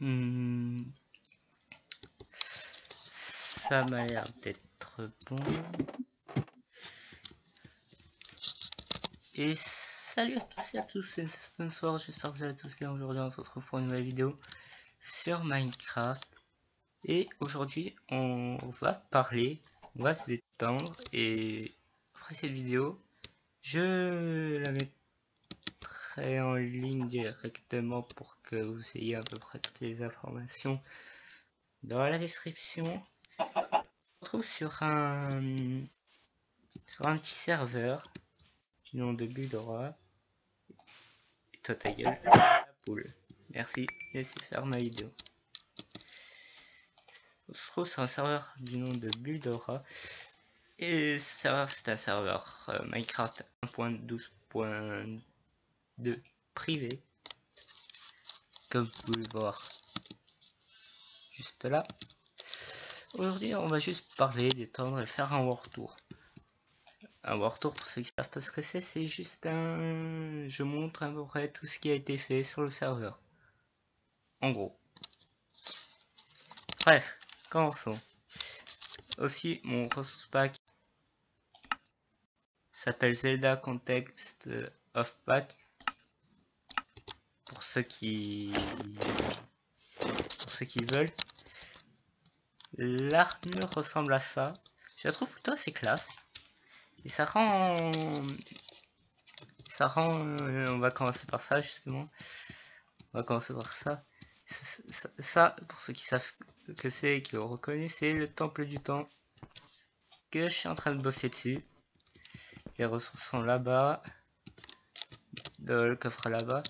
Hmm, ça m'a l'air d'être bon. Et salut à tous et à tous, c'est Soir, j'espère que vous allez tous bien. Aujourd'hui on se retrouve pour une nouvelle vidéo sur Minecraft. Et aujourd'hui on va se détendre. Et après cette vidéo, je la mettrai en ligne directement pour que vous ayez à peu près toutes les informations dans la description. On se retrouve sur un petit serveur du nom de Buldora. Et toi ta gueule, la poule. Merci, laissez faire ma vidéo. On se trouve sur un serveur du nom de Buldora. Et ce serveur c'est un serveur Minecraft 1.12.2 privé. Comme vous pouvez le voir juste là. Aujourd'hui on va juste parler, détendre et faire un World Tour. Un World Tour, pour ceux qui savent pas ce que c'est juste un... Je montre à peu près tout ce qui a été fait sur le serveur. En gros. Bref, commençons. Aussi, mon resource pack s'appelle Zelda Context of Pack. Pour ceux qui veulent. L'armure ressemble à ça. Je la trouve plutôt assez classe. Et ça rend... on va commencer par ça justement. On va commencer par ça. Ça, pour ceux qui savent ce que c'est et qui le reconnaissent, c'est le temple du temps que je suis en train de bosser dessus. Les ressources sont là-bas, dans le coffre là-bas.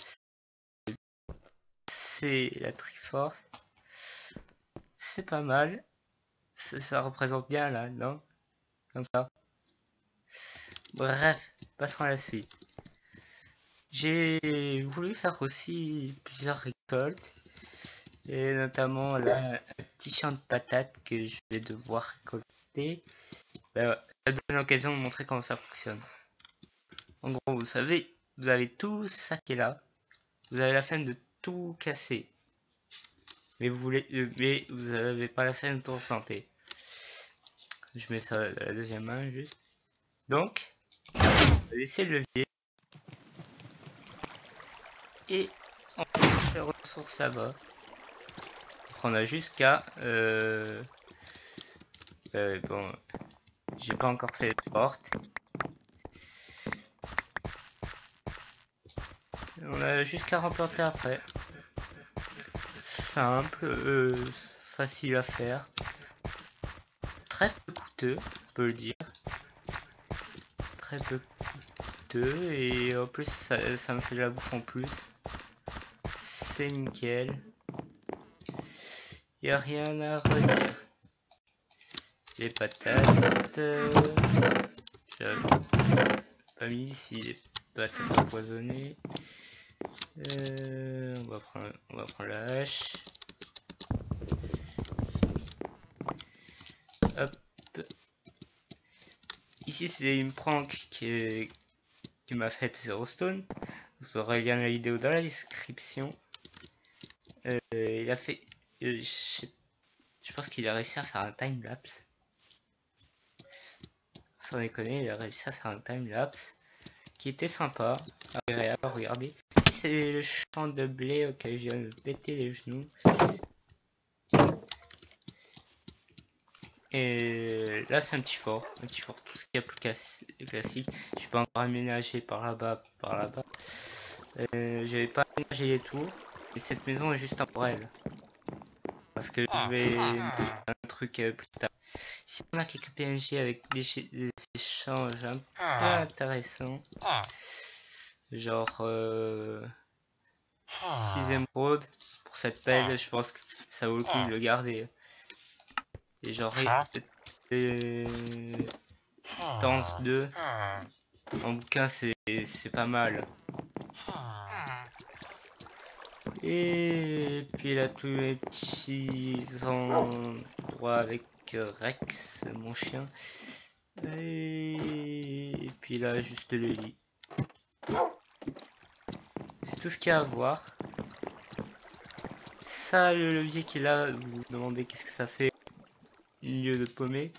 C'est la Triforce. C'est pas mal. Ça représente bien là, non? Comme ça. Bref, passons à la suite. J'ai voulu faire aussi plusieurs récoltes. Et notamment là, un petit champ de patates que je vais devoir récolter. Ça donne l'occasion de montrer comment ça fonctionne. En gros, vous savez, vous avez tout ça qui est là. Vous avez la flemme de tout casser. Mais vous avez pas la flemme de tout replanter. Je mets ça à la deuxième main juste. Donc, on va laisser le levier. Et on va mettre les ressources là-bas. On a jusqu'à... bon, j'ai pas encore fait les portes. On a jusqu'à replanter après. Simple, facile à faire. Très peu coûteux, on peut le dire. Très peu coûteux et en plus ça me fait de la bouffe en plus. C'est nickel. Y a rien à redire. Les patates. J'avais pas mis ici les patates empoisonnées. On va prendre la hache. Hop. Ici c'est une prank qui m'a fait Zero Stone. Vous aurez le lien de la vidéo dans la description. Il a fait... je pense qu'il a réussi à faire un time-lapse. Sans déconner, il a réussi à faire un time-lapse qui était sympa, agréable à regarder. C'est le champ de blé auquel je viens de péter les genoux. Et là c'est un petit fort, tout ce qui est plus classique. Je peux encore aménager par là-bas, j'avais pas aménagé les tours, et cette maison est juste temporelle. Parce que je vais mettre un truc plus tard. Ici on a quelques PNG avec des échanges un peu intéressants. Genre 6 émeraudes pour cette pelle, je pense que ça vaut le coup de le garder. Et genre Tense 2 en bouquin c'est pas mal. Et puis là tous les petits endroits avec Rex, mon chien. Et puis là juste le lit. C'est tout ce qu'il y a à voir. ça, le levier qui est là, vous vous demandez qu'est-ce que ça fait au milieu de paumé,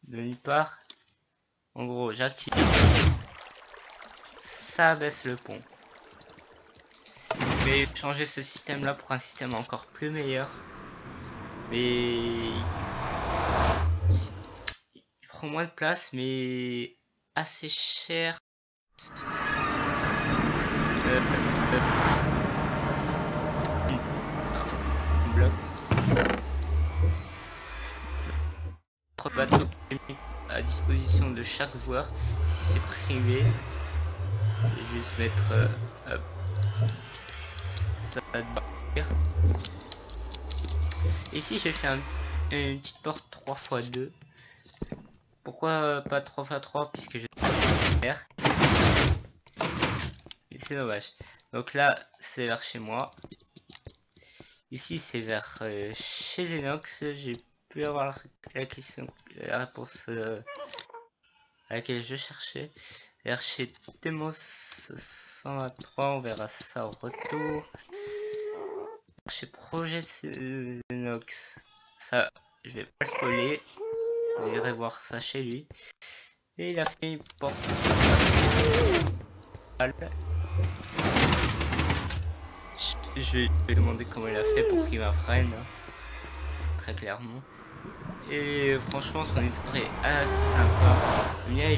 de nulle part. En gros, j'active, ça baisse le pont. Je vais changer ce système là pour un système encore plus meilleur. Mais il prend moins de place, mais assez cher. Bloc. Notre bateau est mis à disposition de chaque joueur. Si c'est privé, je vais juste mettre hop, ça va dire. Ici j'ai fait une petite porte 3x2. Pourquoi pas 3x3 puisque je faire. C'est dommage. Donc là c'est vers chez moi. Ici c'est vers chez Zenox. J'ai pu avoir la question, la réponse à laquelle je cherchais. Vers chez Temos 123, on verra ça au retour. Chez Projet Zenox, ça je vais pas le spoiler. Vous irez voir ça chez lui. Et il a fait une porte. Je vais demander comment il a fait pour qu'il m'apprenne, très clairement. Et franchement, son histoire est assez sympa. Le mien,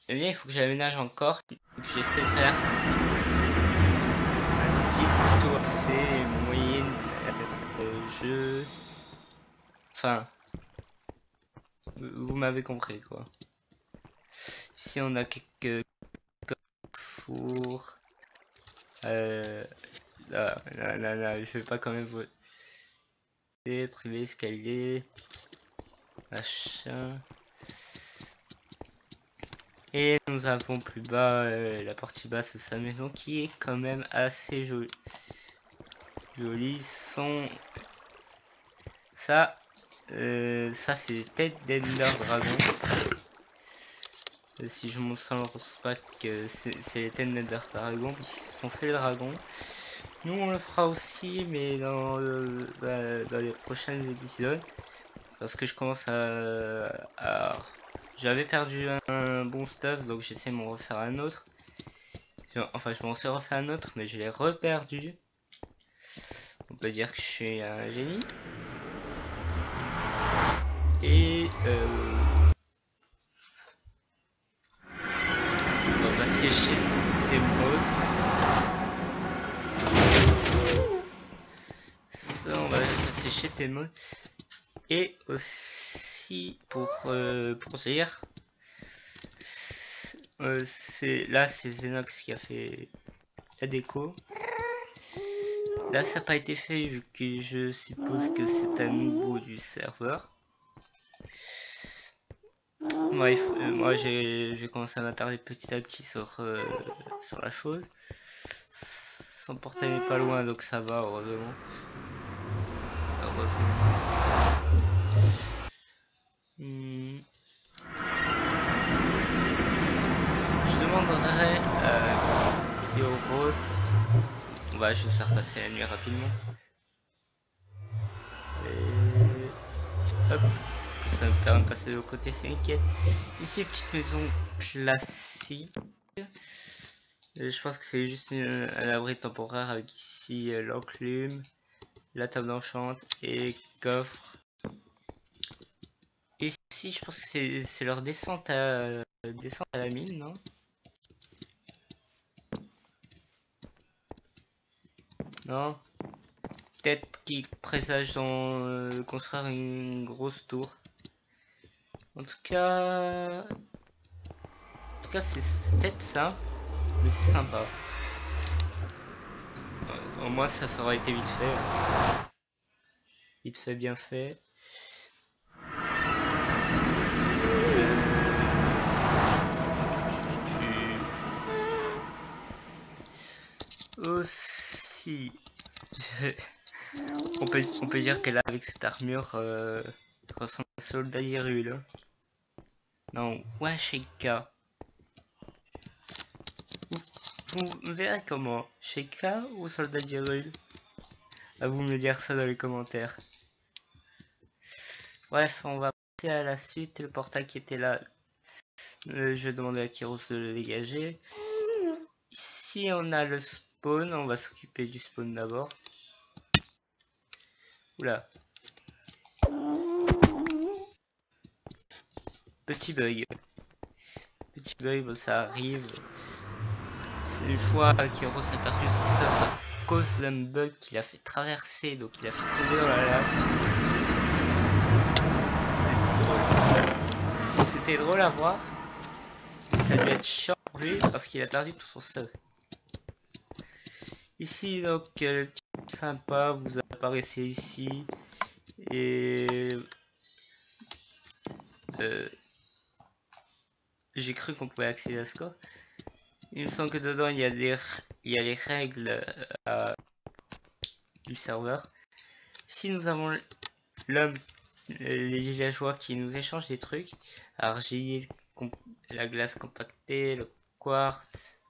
il faut que j'aménage encore. Donc j'essaie de faire un style plutôt assez moyen jeu. Enfin, vous m'avez compris quoi. Ici, on a quelques fours. Là, je vais pas quand même vous privé escalier machin. Et nous avons plus bas la partie basse de sa maison qui est quand même assez jolie. Son ça c'est des têtes d'Ender Dragon. Si je m'en sens pas que c'est les têtes d'Ender Dragon qui sont fait les dragons. Nous on le fera aussi, mais dans les prochains épisodes, parce que je commence à j'avais perdu un bon stuff, donc j'essaie de m'en refaire un autre. Enfin je m'en suis refait un autre, mais je l'ai reperdu. On peut dire que je suis un génie. Et on va passer chez Temos. Ça, on va passer chez Temos. Et aussi pour dire, c'est Zenox qui a fait la déco. Là ça n'a pas été fait vu que je suppose que c'est à nouveau du serveur. Bref, moi j'ai commencé à m'attarder petit à petit sur la chose. Son portail n'est pas loin donc ça va, heureusement. Je demanderai à Kioros. On va juste faire passer la nuit rapidement. Et hop, ça me permet de passer de l'autre côté, c'est nickel. Ici, petite maison classique. Je pense que c'est juste un abri temporaire avec ici l'enclume, la table d'enchante et coffre. Ici, je pense que c'est leur descente à la mine, non? Non? Peut-être qu'ils présagent dans construire une grosse tour. En tout cas c'est peut-être ça, mais c'est sympa. Au moins ça aurait été vite fait. Vite fait, bien fait. Aussi, on peut dire qu'elle a avec cette armure ressemble à Soldat Hyrule. Non, Washika. Vous verrez comment, Sheikah ou Soldat Hyrule. À vous me dire ça dans les commentaires. Bref, on va passer à la suite. Le portail qui était là, je vais demander à Kyros de le dégager. Ici on a le spawn, on va s'occuper du spawn d'abord. Oula. Petit bug. Petit bug, bon, ça arrive. C'est une fois Kyros a perdu son sort à cause d'un bug qu'il a fait traverser, donc il a fait tomber dans la lave. C'était drôle à voir. Mais ça devait être chiant pour lui parce qu'il a perdu tout son stuff. Ici donc sympa, vous apparaissez ici et j'ai cru qu'on pouvait accéder à ce corps. Il me semble que dedans il y a les règles du serveur. Si nous avons l'homme, les villageois qui nous échangent des trucs, argile, la glace compactée, le quartz,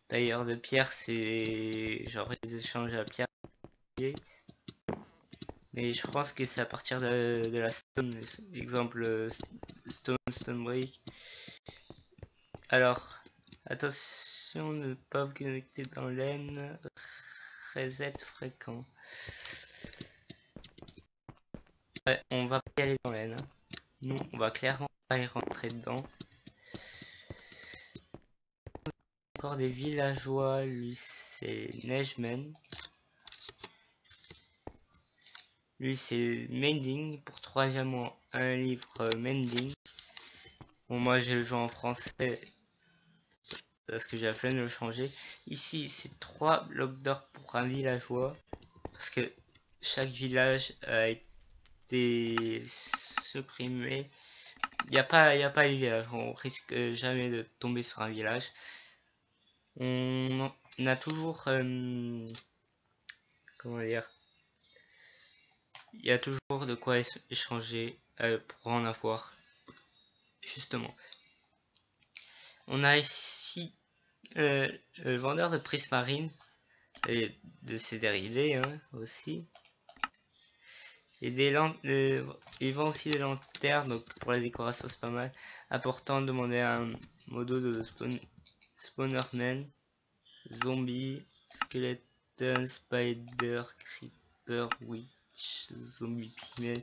tailleur de pierre, c'est genre des échanges à pierre. Mais je pense que c'est à partir de la stone, exemple stone brick. Alors, attention de ne pas vous connecter dans l'aine, reset fréquent. Ouais, on va pas y aller dans l'aine. Nous, on va clairement pas y rentrer dedans. Encore des villageois, lui c'est Neigeman. Lui c'est Mending pour 3 diamants, un livre Mending. Bon, moi je le joue en français parce que j'ai la flemme de le changer. Ici c'est 3 blocs d'or pour un villageois parce que chaque village a été supprimé. Il n'y a pas les villages, on risque jamais de tomber sur un village. On a toujours comment dire, il y a toujours de quoi échanger pour en avoir. Justement, on a ici le vendeur de prismarine et de ses dérivés hein, aussi, et des il vend aussi des lanternes, donc pour la décoration c'est pas mal. Important de demander un modo de spawnerman, zombie, skeleton, spider, creeper, witch, zombie pygmy,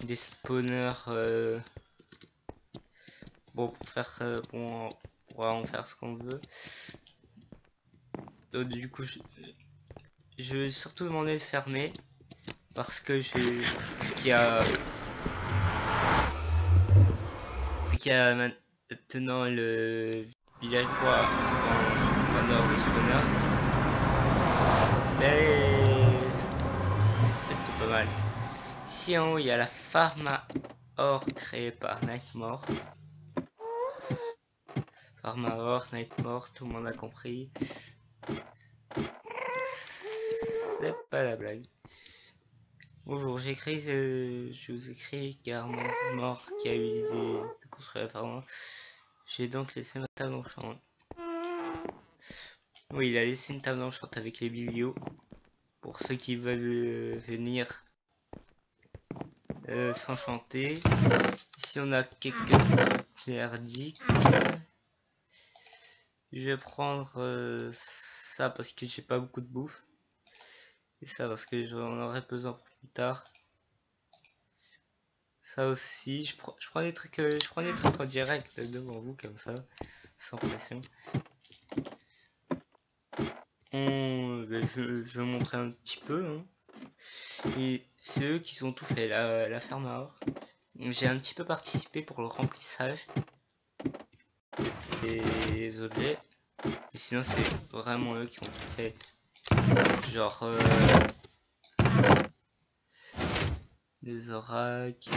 des spawners. Bon, pour faire bon, on pourra en faire ce qu'on veut. Donc, du coup, je vais surtout demander de fermer parce que qu'il y a maintenant le villageois en vendeur de spawners. Mais c'est plutôt pas mal. Ici en haut, il y a la farm à or créée par Nightmare. Farm à or, Nightmare, tout le monde a compris. C'est pas la blague. Bonjour, je vous écris car mon mort qui a eu l'idée de construire la farm. J'ai donc laissé ma table enchantée. Oui, il a laissé une table enchantée avec les biblios. Pour ceux qui veulent venir s'enchanter. Ici on a quelques merdiques. Je vais prendre ça parce que j'ai pas beaucoup de bouffe. Et ça parce que j'en aurai besoin pour plus tard. Ça aussi, je prends des trucs en direct devant vous comme ça, sans pression. Je vais montrer un petit peu. Hein. Et c'est eux qui ont tout fait, la ferme à or. J'ai un petit peu participé pour le remplissage des objets. Et sinon c'est vraiment eux qui ont tout fait. Genre des oracles.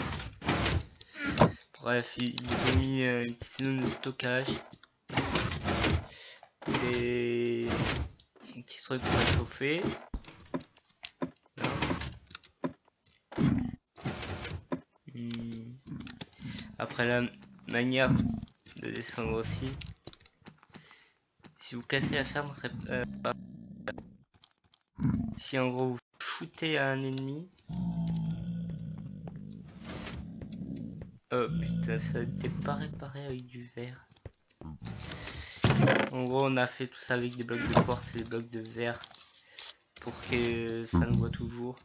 Bref, ils ont mis une petite zone de stockage. Des petits trucs pour chauffer. Après la manière de descendre aussi. Si vous cassez la ferme, Si en gros vous shootez à un ennemi. Oh putain, ça n'était pas réparé avec du verre. En gros, on a fait tout ça avec des blocs de quartz et des blocs de verre pour que ça nous voit toujours.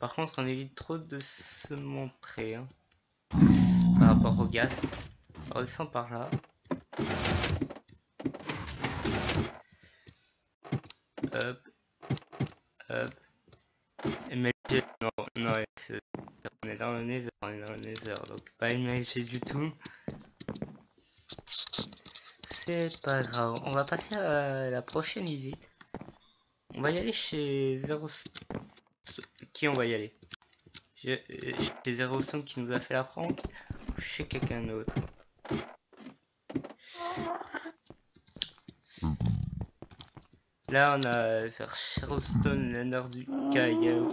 Par contre, on évite trop de se montrer hein, par rapport au gaz. On descend par là. Hop, hop. MLG, non, non, on est dans le nether, donc pas MLG du tout. C'est pas grave, on va passer à la prochaine visite. On va y aller chez Zero. Qui on va y aller? Chez Zero Stone qui nous a fait la prank, chez quelqu'un d'autre. Là on a vers Zero Stone, l'honneur du Yayu,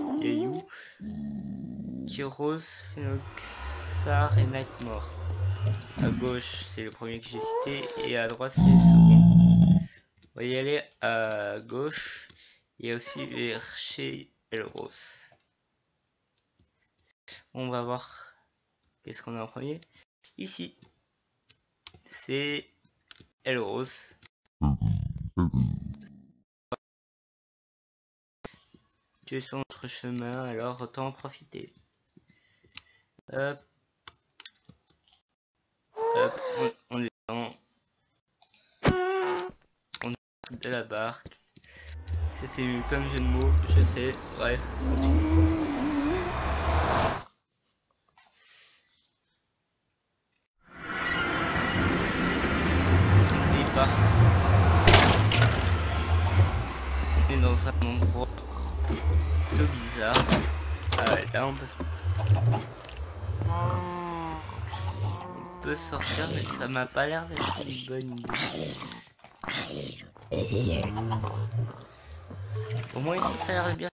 Kyros, Phenoxar et Nightmare. À gauche c'est le premier que j'ai cité et à droite c'est le second. On va y aller à gauche. Il y a aussi vers chez Elros. On va voir qu'est-ce qu'on a en premier. Ici, c'est Elros. Tu es sur notre chemin, alors autant en profiter. Hop. Hop, on descend. On est de la barque. C'était nul comme jeu de mots, je sais. Bref, continue. On est dans un endroit plutôt bizarre. Ah ouais, là on peut sortir, mais ça m'a pas l'air d'être une bonne idée. Au moins ici ça a l'air bien.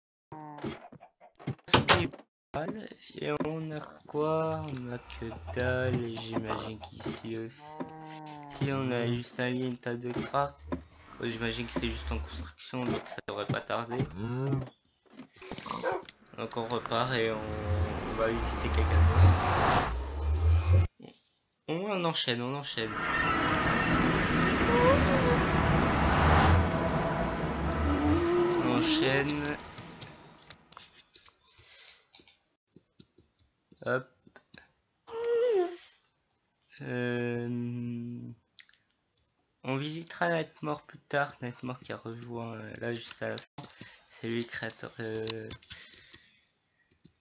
Et on a quoi? On a que dalle, et j'imagine qu'ici aussi. Si on a juste un lien, tas de craft. J'imagine que c'est juste en construction, donc ça devrait pas tarder. Donc on repart et on va visiter quelqu'un d'autre. On enchaîne, on enchaîne. On enchaîne. Hop. On visitera Nightmare plus tard. Nightmare qui a rejoint là juste à la fin. C'est lui le créateur.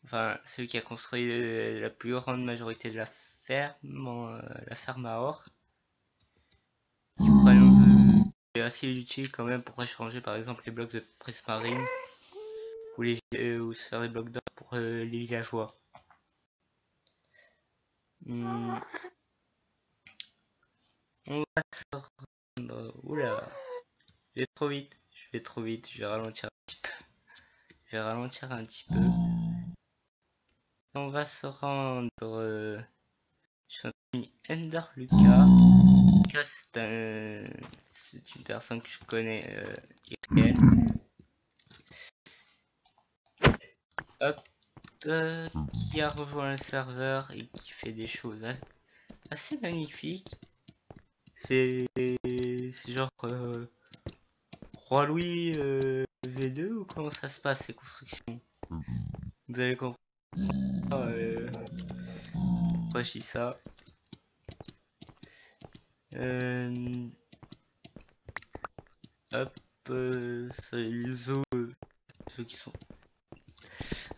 Enfin, celui qui a construit la plus grande majorité de la ferme à or. C'est assez utile quand même pour échanger par exemple les blocs de presse marine ou se faire des blocs d'or pour les villageois. On va se rendre. Oula, je vais trop vite, je vais ralentir un petit peu. On va se rendre chez notre ami Ender Lucas. Lucas c'est une personne que je connais hop, qui a rejoint le serveur et qui fait des choses assez magnifiques. C'est genre Roi Louis V2 ou comment ça se passe ces constructions? Vous allez comprendre pourquoi je dis ça. Hop, c'est les réseaux ceux qui sont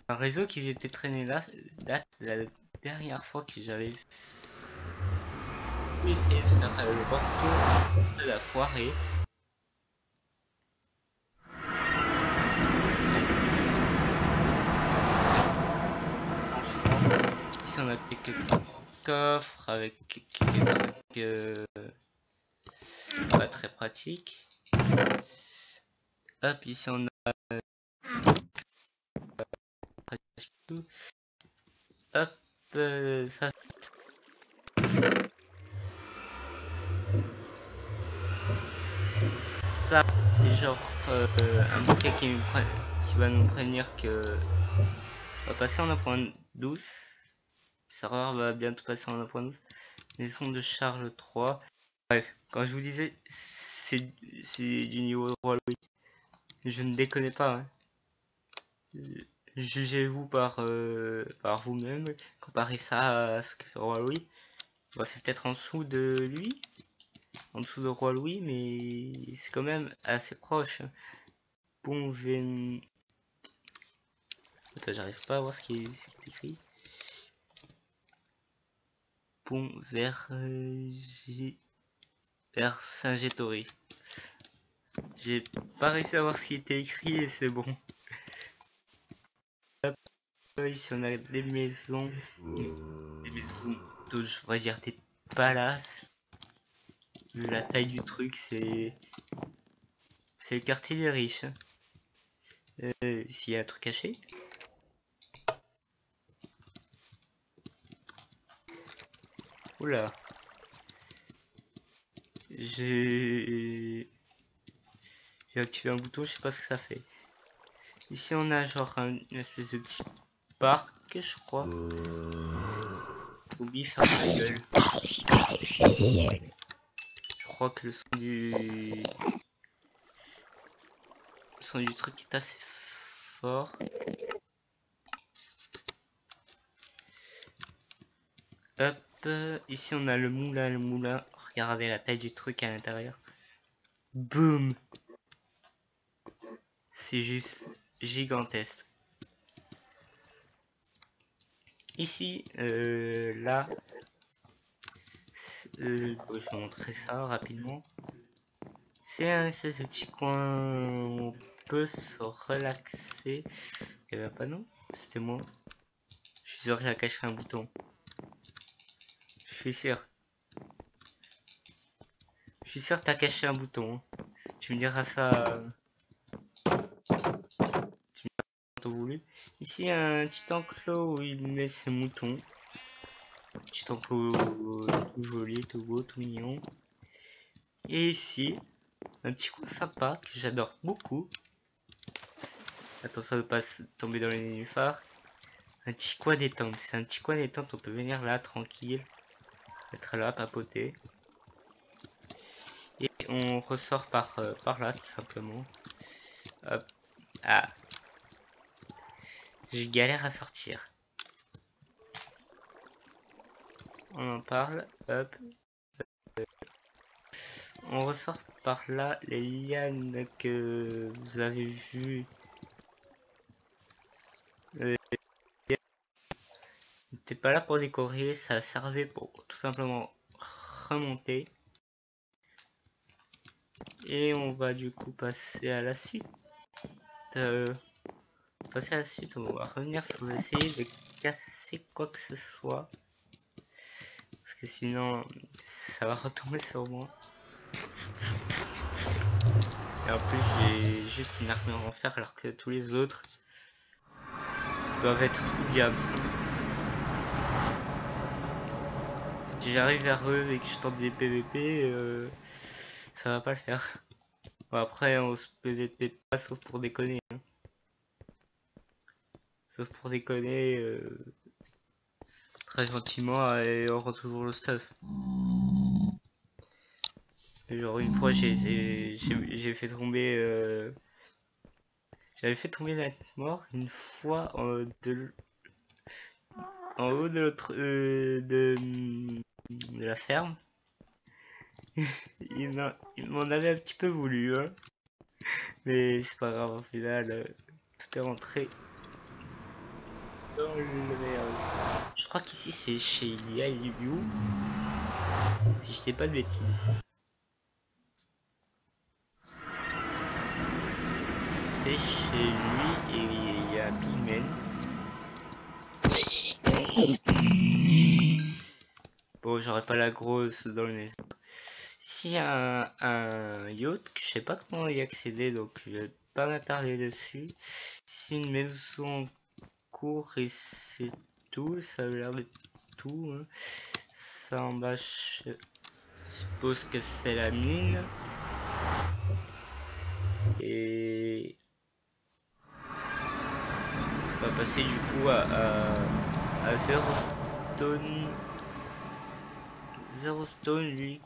un réseau qui était traîné là date la dernière fois que j'avais essayé de faire le parcours de la foirée. Ici on a quelques coffres avec quelques pas très pratiques. Hop, ici on a tout. Hop, ça ça, c'est genre un bouquet qui va nous prévenir que on va passer en 1.12. Le serveur va bientôt passer en 1.12. Maison de Charles 3. Bref, quand je vous disais c'est du niveau Roi Louis, je ne déconne pas. Hein. Jugez-vous par vous-même. Comparez ça à ce que fait Roi Louis. Bon, c'est peut-être en dessous de lui, en dessous de Roi Louis, mais c'est quand même assez proche. Bon, attends, j'arrive pas à voir ce qui est écrit. Bon, vers Saint-Gétory. J'ai pas réussi à voir ce qui était écrit et c'est bon. Ici on a des maisons, je vais dire des palaces. Vu la taille du truc, c'est le quartier des riches. S'il y a un truc caché. Oula. J'ai activé un bouton, je sais pas ce que ça fait. Ici on a genre une espèce de petit parc, je crois. Zombie, ferme ta gueule. Je crois que le son du truc est assez fort. Hop, ici on a le moulin. Regardez la taille du truc à l'intérieur. Boum. C'est juste gigantesque. Ici, là, je vais vous montrer ça rapidement. C'est un espèce de petit coin où on peut se relaxer. Il n'y avait pas non, c'était moi. Je suis sûr qu'il a caché un bouton. Je suis sûr. Je suis sûr que t'as caché un bouton. Tu me diras ça. Tu me diras quand voulu. Ici, il y a un petit enclos où il met ses moutons. Petit enclos tout joli, tout beau, tout mignon. Et ici, un petit coin sympa que j'adore beaucoup. Attention de ne pas tomber dans les nénuphars. Un petit coin détente. C'est un petit coin détente. On peut venir là tranquille. Être là, papoter. Et on ressort par là tout simplement. Hop. Ah. Je galère à sortir. On en parle. Hop. On ressort par là. Les lianes que vous avez vues. N'était pas là pour décorer. Ça servait pour tout simplement remonter. Et on va du coup passer à la suite. On va revenir sans essayer de casser quoi que ce soit. Parce que sinon, ça va retomber sur moi. Et en plus, j'ai juste une armure en fer alors que tous les autres doivent être fous diables. Si j'arrive vers eux et que je tente des PVP, ça va pas le faire. Bon, après, on se PVP pas sauf pour déconner. Hein. Sauf pour déconner très gentiment et on rend toujours le stuff. Genre une fois j'ai fait tomber j'avais fait tomber la mort une fois en haut de l'autre de la ferme. il m'en avait un petit peu voulu hein. Mais c'est pas grave, au final tout est rentré dans le merde. Je crois qu'ici c'est chez Liu, si je dis pas de bêtises. C'est chez lui et il y a Pigmen. Bon, j'aurais pas la grosse dans le nez. Ici, il y a un yacht que je sais pas comment y accéder, donc je vais pas m'attarder dessus. Ici, une maison court et c'est tout. Ça a l'air d'être tout. Hein. Ça en bas, je suppose que c'est la mine. Et on va passer du coup à Zero Stone. Zero Stone, lui,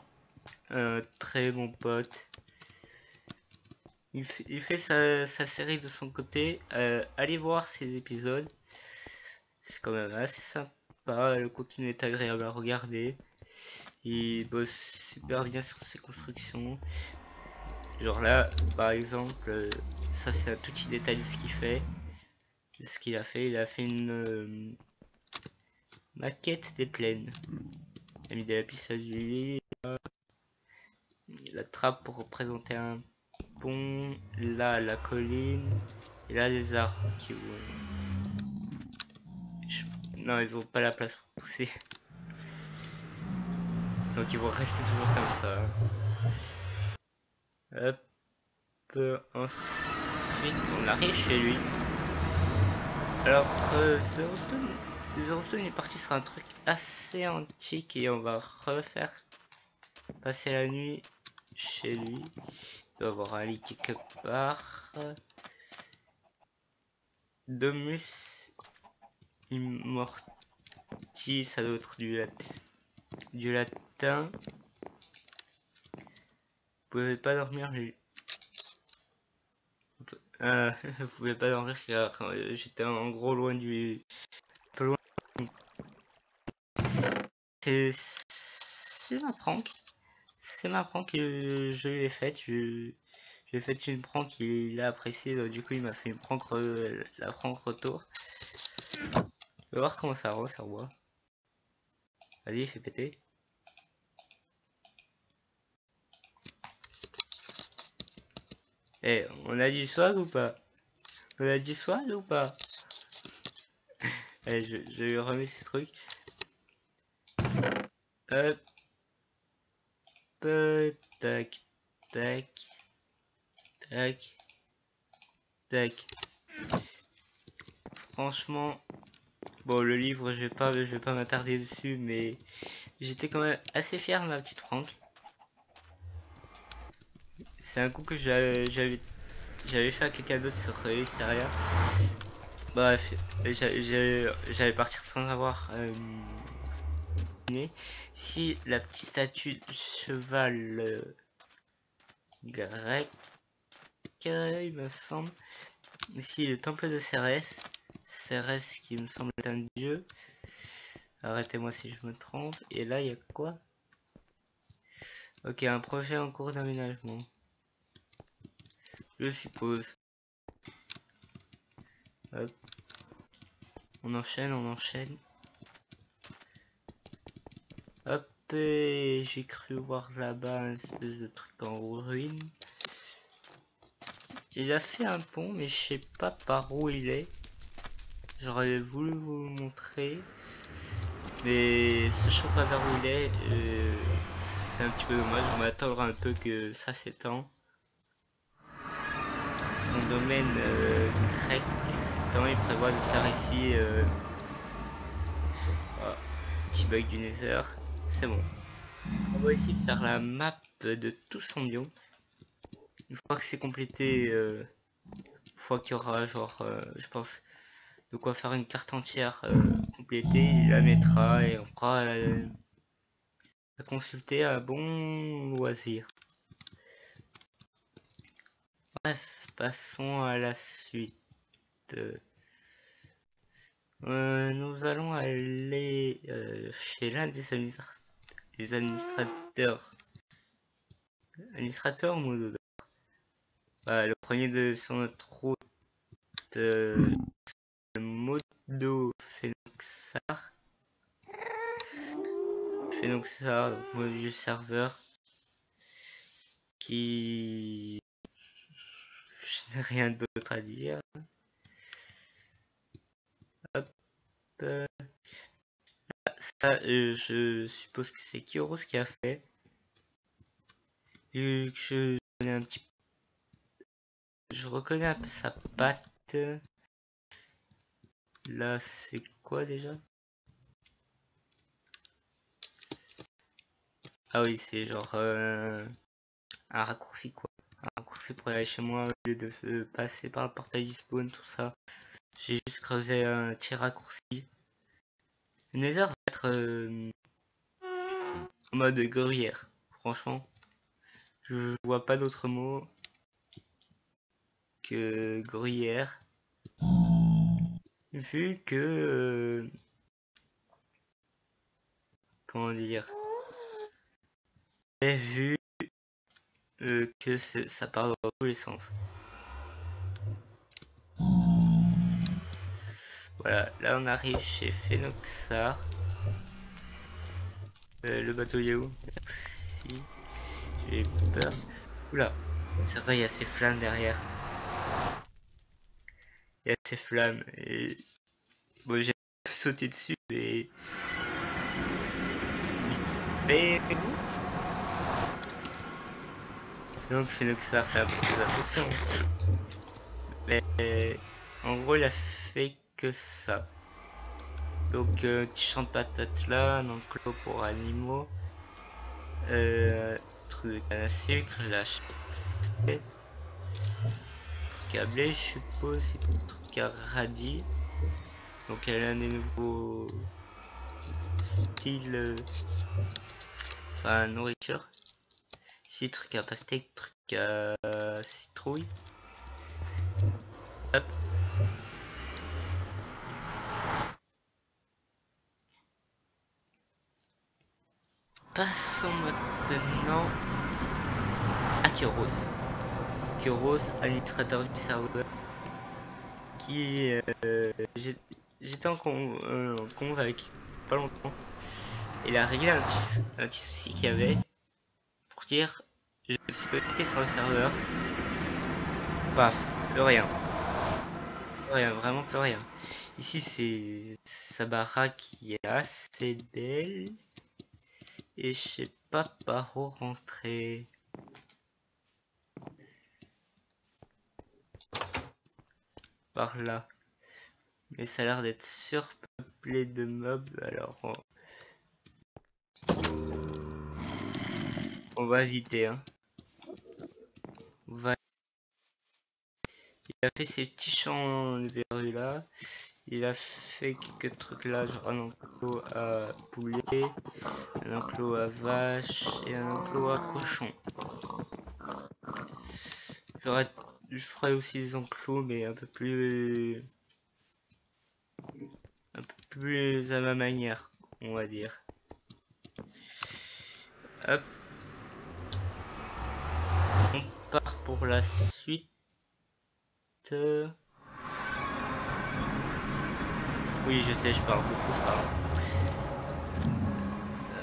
un très bon pote. Il fait sa série de son côté. Allez voir ses épisodes. C'est quand même assez sympa. Le contenu est agréable à regarder. Il bosse super bien sur ses constructions. Genre là, par exemple, ça c'est un tout petit détail de ce qu'il fait. De ce qu'il a fait. Il a fait une maquette des plaines. Il a mis des lapis lazuli. La trappe pour représenter un pont. Là, la colline. Et là, les arbres qui non, ils ont pas la place pour pousser. Donc ils vont rester toujours comme ça. Hop. Ensuite, on arrive chez lui. Alors, Zero Stone est parti sur un truc assez antique et on va refaire passer la nuit chez lui. Il doit avoir un lit quelque part. Domus Immortis, ça doit être du latin. Vous pouvez pas dormir, vous pouvez pas dormir car j'étais en gros loin du... Peu loin. C'est ma prank. C'est ma prank que je lui ai faite. Je lui ai fait une prank, il a apprécié, donc du coup il m'a fait une prank, la prank retour. On va voir comment ça revoit. Vas-y, fais péter. Eh, on a du swag ou pas? On a du swag ou pas? Allez, je lui remets ces trucs. Hop. Tac. Tac. Tac. Tac. Franchement, bon, le livre, je vais pas m'attarder dessus, mais j'étais quand même assez fier de ma petite prank. C'est un coup que j'avais fait à quelqu'un d'autre sur Hysteria. Bref, j'allais partir sans avoir si la petite statue de cheval grec, il me semble, ici le temple de Cérès, Cérès qui me semble être un dieu. Arrêtez-moi si je me trompe. Et là, il y a quoi? Ok, un projet en cours d'aménagement. Je suppose. Hop. On enchaîne, on enchaîne. Hop, et j'ai cru voir là-bas un espèce de truc en ruine. Il a fait un pont, mais je sais pas par où il est. J'aurais voulu vous le montrer. Mais sachant pas vers où il est, c'est un petit peu dommage. On va attendre un peu que ça s'étend. Son domaine grec s'étend, il prévoit de faire ici petit bug du Nether, c'est bon. On va essayer de faire la map de tout son biome. Une fois que c'est complété, une fois qu'il y aura genre, je pense, de quoi faire une carte entière complétée, il la mettra et on pourra la consulter à bon loisir. Bref, passons à la suite. Nous allons aller chez l'un des administrateurs Modo. Le premier de sur notre route, Modo Phenoxar. Phenoxar, module serveur. Qui... Je n'ai rien d'autre à dire. Hop. Ça, je suppose que c'est Kyoros qui a fait. Vu que je connais un petit... Je reconnais un peu sa patte. Là, c'est quoi déjà? Ah oui, c'est genre un raccourci quoi. un raccourci pour aller chez moi au lieu de passer par le portail du spawn, tout ça. J'ai juste creusé un petit raccourci. Le Nether va être en mode gruyère. Franchement, je vois pas d'autre mot que gruyère. Vu que... comment dire, j'ai vu que ça part dans tous les sens. Voilà, là on arrive chez Phénoxar. Le bateau est où? Merci. J'ai peur. Oula, c'est vrai, il y a ces flammes derrière. Il y a ces flammes et... bon, j'ai sauté dessus et... vite fait. Donc Phénoxar fait un peu plus attention. Mais en gros il a fait que ça. Donc petit champ de patates là, un enclos pour animaux. Truc de canne à sucre, la truc à blé je suppose, et truc à radis. Donc elle a des nouveaux styles, enfin nourriture. Ici truc à pastèque, truc à citrouille. Hop. Passons maintenant à Kyros. Kyros, administrateur du serveur, qui j'étais en conv avec pas longtemps. Il a réglé un petit souci qu'il y avait pour dire je suis connecté sur le serveur. Paf, plus rien. Plus rien, vraiment plus rien. Ici c'est sa baraque qui est assez belle. Et je sais pas par où rentrer. Par là. Mais ça a l'air d'être surpeuplé de mobs, alors on va éviter, hein. Il a fait ses petits champs de verrues là. Il a fait quelques trucs là, genre un enclos à poulet, un enclos à vache et un enclos à cochon. Je ferai aussi des enclos mais un peu plus à ma manière, on va dire. Hop. On part pour la suite. Oui, je sais, je parle beaucoup, je parle.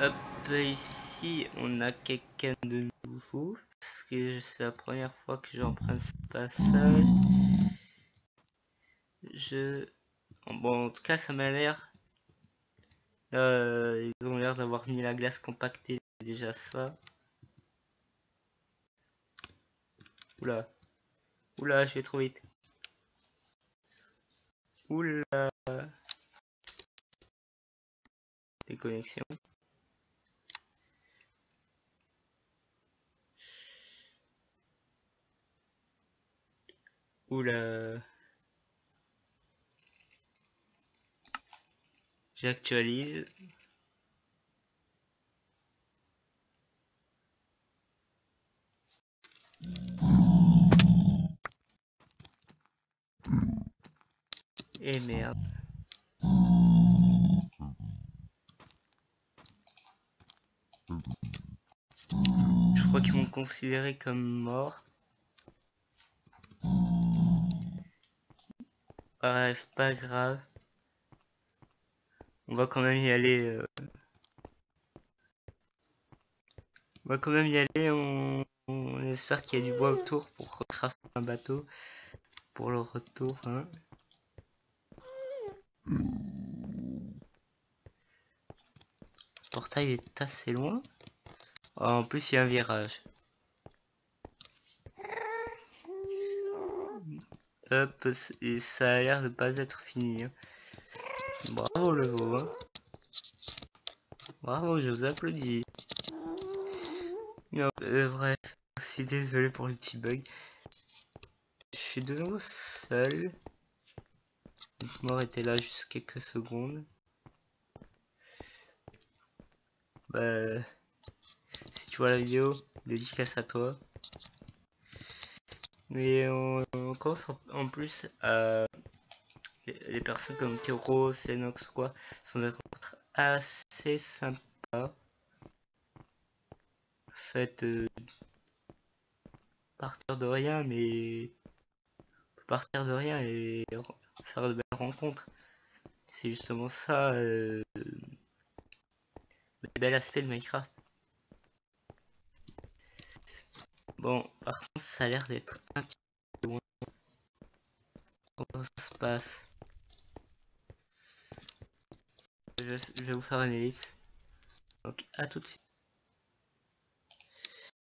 Hop, ici, on a quelqu'un de nouveau. Parce que c'est la première fois que j'emprunte ce passage. Bon, en tout cas, ça m'a l'air... ils ont l'air d'avoir mis la glace compactée, c'est déjà ça. Oula. Oula, je vais trop vite. Oula. Déconnexion. Oula. J'actualise. Et merde. Je crois qu'ils m'ont considéré comme mort. Bref, pas grave. On va quand même y aller. On va quand même y aller. On espère qu'il y a du bois autour pour recrafter un bateau. Pour le retour. Hein. Le portail est assez loin. Oh, en plus, il y a un virage. Hop, et ça a l'air de pas être fini. Hein. Bravo le veau. Hein. Bravo, je vous applaudis. Non, bref, suis désolé pour le petit bug. Je suis de nouveau seul. Mort était là juste quelques secondes. Bah, si tu vois la vidéo, dédicace à toi. Mais on commence en plus à... Les personnes comme Kero, Senox ou quoi, sont des rencontres assez sympas. En fait, partir de rien, mais partir de rien et faire de belles rencontres. C'est justement ça le bel aspect de Minecraft. Bon, par contre, ça a l'air d'être un petit peu loin. Comment ça se passe? Je vais vous faire une ellipse. Donc, à tout de suite.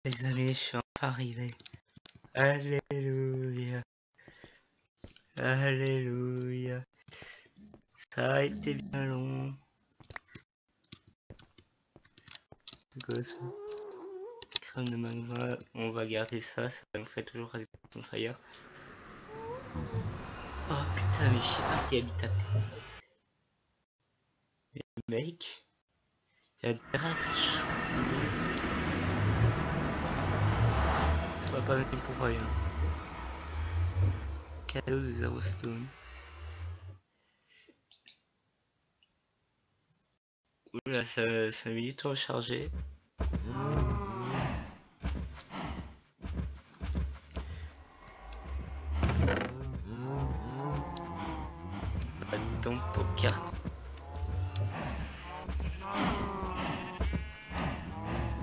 Les amis, je suis enfin arrivé. Alléluia. Alléluia. Ça a été bien long. C'est quoi ça? Crème de magma, on va garder ça, ça nous fait toujours rester on fire. Oh putain, mais je sais pas qui habite à terre. Mec, il y a Drax. Ça va pas mettre pour rien. Cadeau de Zero Stone. Oula, ça met du temps à charger. Attends pour carte.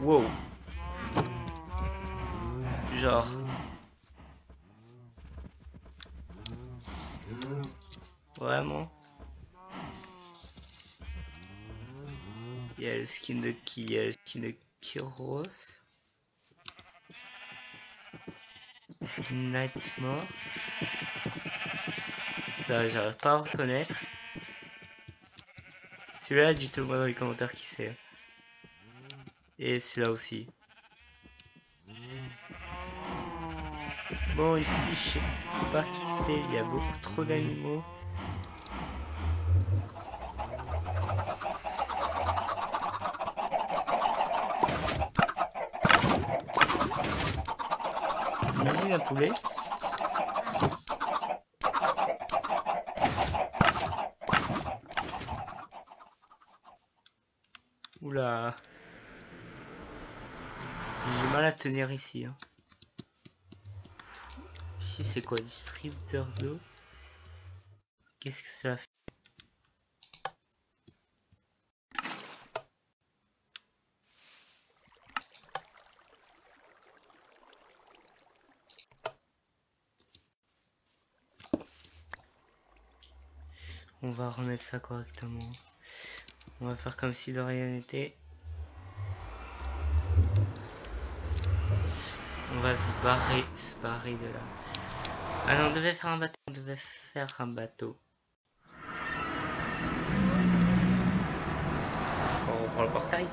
Wow. Genre. Vraiment. Il y a le skin de qui? Il y a le skin de Kyros. Nightmare. Ça, j'arrive pas à reconnaître. Celui-là, dites-le moi dans les commentaires qui c'est. Et celui-là aussi. Bon, ici, je sais pas qui c'est. Il y a beaucoup trop d'animaux. Une usine à poulet. Oula. J'ai mal à tenir ici. Hein. Ici, c'est quoi? Distributeur d'eau. Qu'est-ce que ça fait? On va remettre ça correctement. On va faire comme si de rien n'était. On va se barrer de là. Ah non, on devait faire un bateau. On devait faire un bateau. On reprend le portail.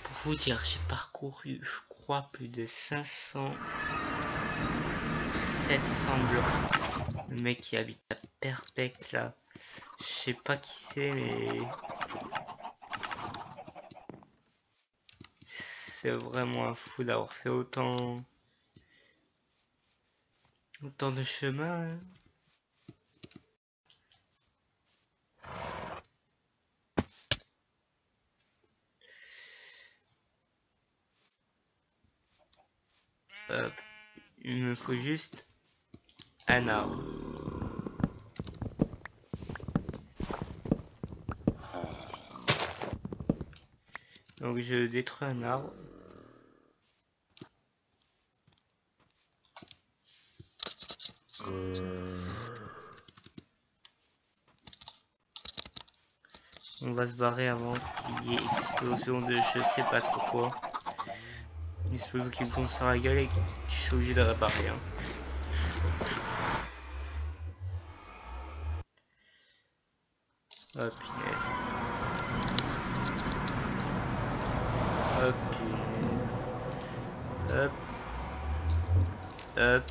Pour vous dire, j'ai parcouru, je crois, plus de 500 700 blocs. Le mec qui habite à Perfect là. Je sais pas qui c'est, mais c'est vraiment un fou d'avoir fait autant de chemin. Hein. Hop. Il me faut juste un arbre. Donc je détruis un arbre. On va se barrer avant qu'il y ait explosion de je sais pas trop quoi. Il se peut qu'il me tombe sur la gueule et que je suis obligé de réparer. Hein. Oh punaise. Hop. Hop.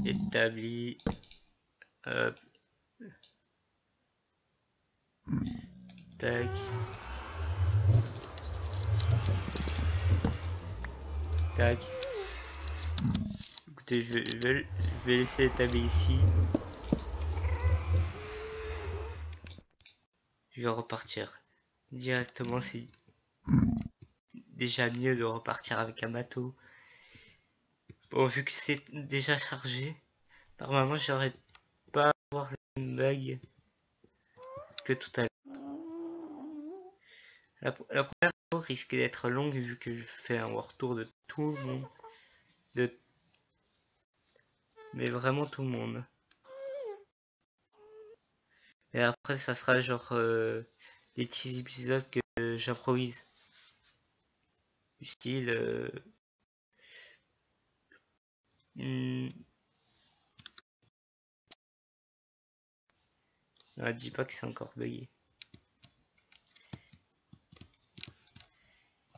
Établi. Hop. Tac. Tac. Écoutez, je vais laisser établir ici. Je vais repartir directement. C'est déjà mieux de repartir avec un bateau. Bon, vu que c'est déjà chargé, normalement j'aurais pas à avoir le même bug que tout à l'heure. La première tour risque d'être longue vu que je fais un retour de tout le monde. Mais vraiment tout le monde. Et après ça sera genre des petits épisodes que j'improvise. Du style... dis pas que c'est encore bugué.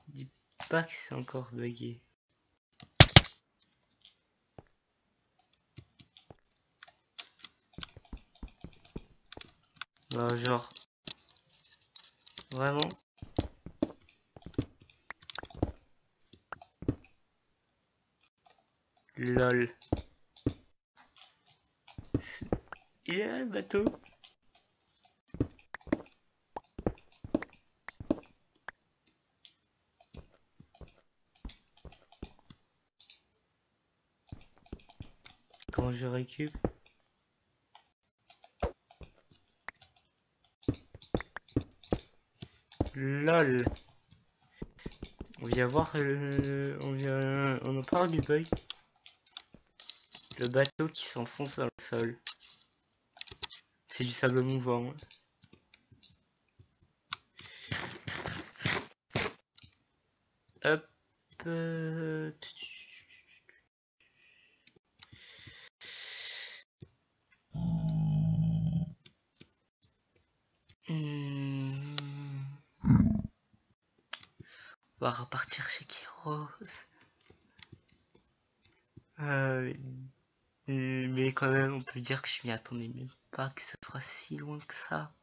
Dis pas que c'est encore bugué. Bah, genre... Vraiment... LOL. Il est là le bateau. Quand je récup. LOL. On vient voir on en parle du bug. Le bateau qui s'enfonce dans le sol. C'est du sable mouvant. Hop. On va repartir chez Kiros. Mais quand même, on peut dire que je m'y attendais même pas que ça soit si loin que ça.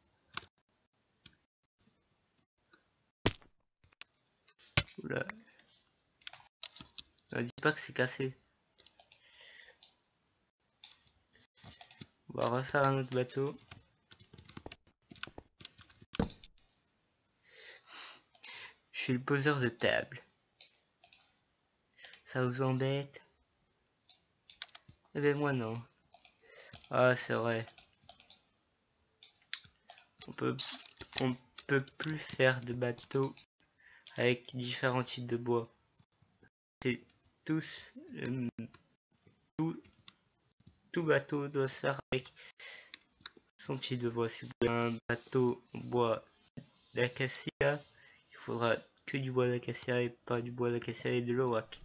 Oula. Ne dis pas que c'est cassé. On va refaire un autre bateau. Je suis le poseur de table. Ça vous embête? Eh ben moi non. Ah c'est vrai. On peut plus faire de bateaux avec différents types de bois. C'est tous tout bateau doit se faire avec son type de bois. Si vous voulez un bateau en bois d'acacia, il faudra que du bois d'acacia et pas du bois d'acacia et de l'oak.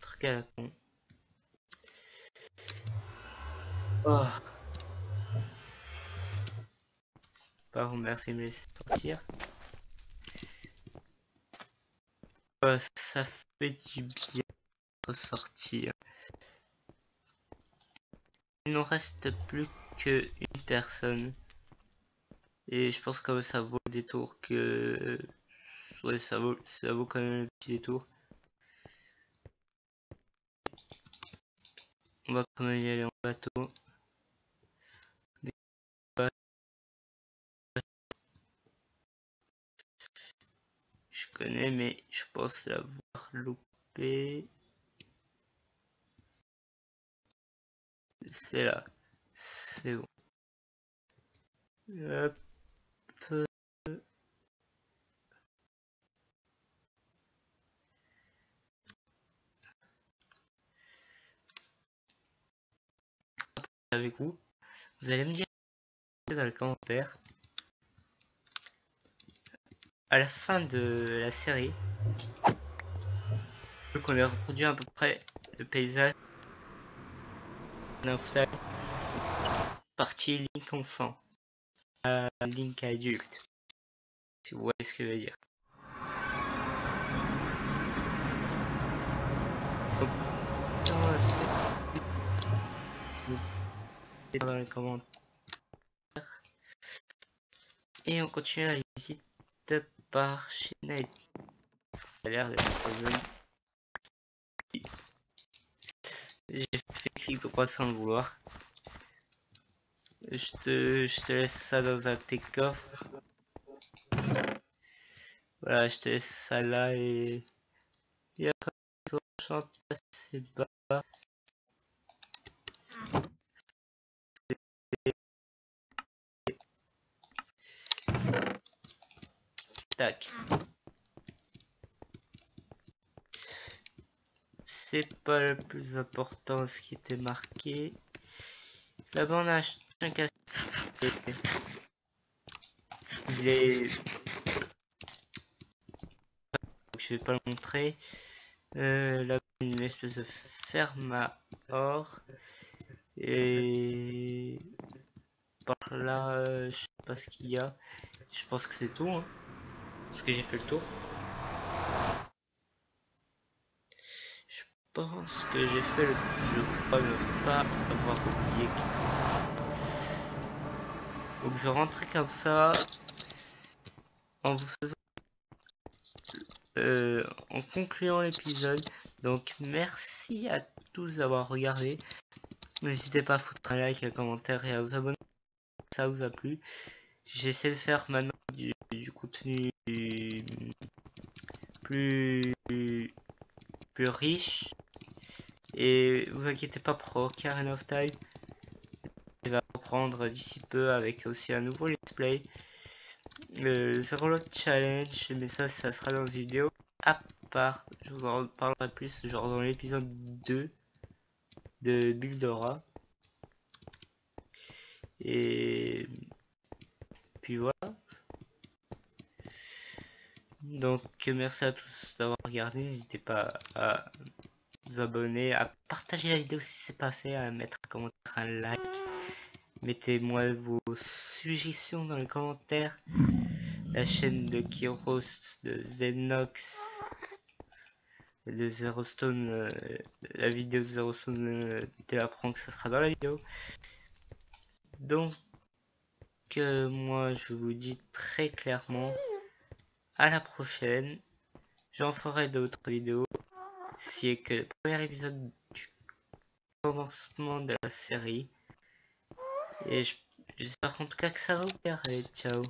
Truc à la con. Oh. Par contre, merci de me laisser sortir. Ça fait du bien de ressortir. Il ne reste plus qu'une personne. Et je pense que ça vaut le détour que... Ouais, ça vaut quand même le petit détour. On va quand même y aller en bateau. Je connais, mais je pense l'avoir loupé. C'est là. C'est bon. Hop. Avec vous. Vous allez me dire dans les commentaires. À la fin de la série, qu'on ait reproduit à peu près le paysage d'un partie Link enfant à Link adulte, si vous voyez ce que je veux dire. dans les commentaires. Et on continue la visite par chez Night. Ça a l'air d'être joli. J'ai fait clic droit sans le vouloir. Je te laisse ça dans un de tes coffres. Voilà, je te laisse ça là et il y a quand même des enchantes assez bas. Tac. C'est pas le plus important ce qui était marqué. Là-bas on a acheté un casse. Il est... Je vais pas le montrer. Là une espèce de ferme à or. Et par là, je sais pas ce qu'il y a. Je pense que c'est tout, hein, parce que j'ai fait le tour. Je pense que j'ai fait le tour. Je crois ne pas avoir oublié quelque chose. Donc je rentrais comme ça en vous faisant en concluant l'épisode. Donc merci à tous d'avoir regardé. N'hésitez pas à foutre un like, un commentaire et à vous abonner si ça vous a plu. J'essaie de faire maintenant du contenu plus riche. Et vous inquiétez pas pour Ocarina of Time. Il va reprendre d'ici peu avec aussi un nouveau let's play. Zero Lock Challenge, mais ça sera dans une vidéo à part. Je vous en parlerai plus, genre dans l'épisode 2 de Buildora. Et puis voilà. Donc merci à tous d'avoir regardé. N'hésitez pas à vous abonner, à partager la vidéo si c'est pas fait, à mettre un commentaire, un like. Mettez-moi vos suggestions dans les commentaires. La chaîne de Kyros, de Zenox, de Zero Stone, la vidéo de Zero Stone de la prank, ça sera dans la vidéo. Donc moi je vous dis très clairement à la prochaine. J'en ferai d'autres vidéos. Si est que le premier épisode du commencement de la série. Et j'espère en tout cas que ça va vous plaire. Allez, ciao.